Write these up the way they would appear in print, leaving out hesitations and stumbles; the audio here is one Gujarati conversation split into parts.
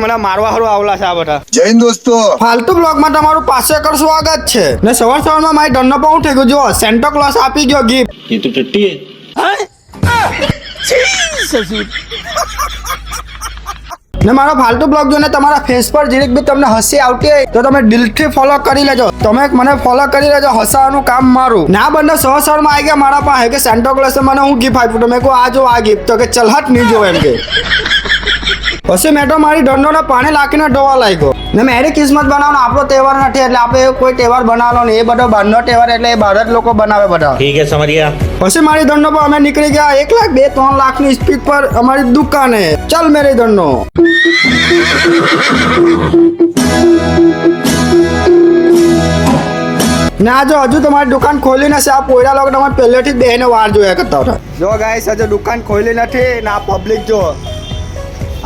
મને મારવા હારું આવલા છે આ બધા. જય હિન્દ દોસ્તો. ફાલતુ બ્લોગમાં તમારું 500 એકર સ્વાગત છે ને સવારમાં મારી ધનનો પણ થઈ ગયો. જો સેન્ટા ક્લોઝ આપી ગયો ગિફ્ટ. ये तो टट्टी है. ને મારો ફાલતુ બ્લોગ જોઈને તમારા ફેસ પર જીરીક બી તમને હસી આવતી હોય તો તમે દિલથી ફોલો કરી લેજો. તમે મને ફોલો કરી લેજો, હસાવાનું કામ મારું. ના બંને સવારમાં આવી ગયા મારા પાસે કે સેન્ટા ક્લોઝે મને હું ગિફ્ટ આપ્યું. તો મેં કહું આ જો આ ગિફ્ટ. તો કે ચલ હટ નહીં જો એમ કે. પછી મેં તો મારી દંડોને પાણી લાખીને ધોવા લાગ્યો ને મેરી કિસ્મત બનાવવાનો આપણો તહેવાર નથી એટલે આપણે કોઈ તહેવાર બનાવવાનો નહીં. એ બધો બહારનો તહેવાર એટલે એ ભારત લોકો બનાવે બધા. ठीक है समझ गया. પછી મારી દંડો પર અમે નીકળી ગયા 1 લાખ 2-3 લાખની સ્પીડ પર અમારી દુકાને. ચાલ મેરી દંડો. ના જો હજુ તમારી દુકાન ખોલી નથી. આ પોયરા લોકો તમારે પહેલેથી જ બેહીને વાર જોયા કરતા હતા. જો ગાઈસ હજુ દુકાન ખોલી નથી ને આ પબ્લિક જો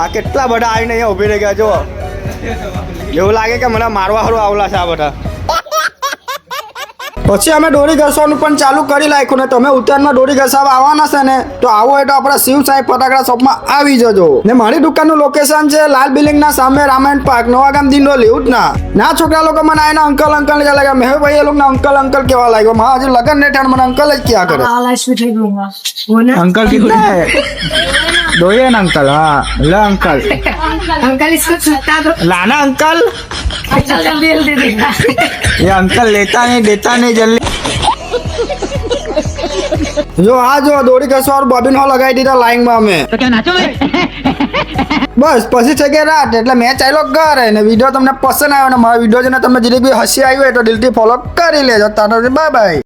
આ કેટલા બધા આવીને અહીંયા ઉભી રહી ગયા. જો એવું લાગે કે મને મારવા હારું આવલા છે આ બધા. પછી અમે દોરી ઘસવાનું પણ ચાલુ કરી નાખ્યું ને તમે ઉત્તરાયણમાં દોરી ઘસાવા આવવાના છે ને તો આવો એટલે આપણા શિવ સાંઈ ફટાકડા શોપમાં આવી જજો. ને મારી દુકાનનું લોકેશન છે લાલ બિલ્ડિંગના સામે રામાયણ પાર્ક, નવાગામ દિંડોલી. ના છોકરા લોકો મને આવીને અંકલ અંકલ કહેવા લાગ્યા. મેં ભાઈ એ લોકોને અંકલ અંકલ કહેવા લાગ્યો. મારા હજુ લગન નહીં થાય મને અંકલ જ ક્યાં કરે. अंकल की दोये ना अंकल. हाँ ला अंकल. अंकल इसको छूटा दो. लाना अंकल. अंकल बिल दे देगा. ये अंकल लेता नहीं देता नहीं जल्दी. જો આ જો દોરી ઘસવાનું બોબિન હો લગાવી દીધા લાઈનમાં અમે. બસ પછી થઈ ગઈ રાત એટલે મેં ચાલ્યો ઘરે ને વિડીયો તમને પસંદ આવ્યો ને મારા વિડીયો જોઈને તમને જેટલી બી હસી આવી હોય તો દિલથી ફોલો કરી લેજો. તારો બાય બાય.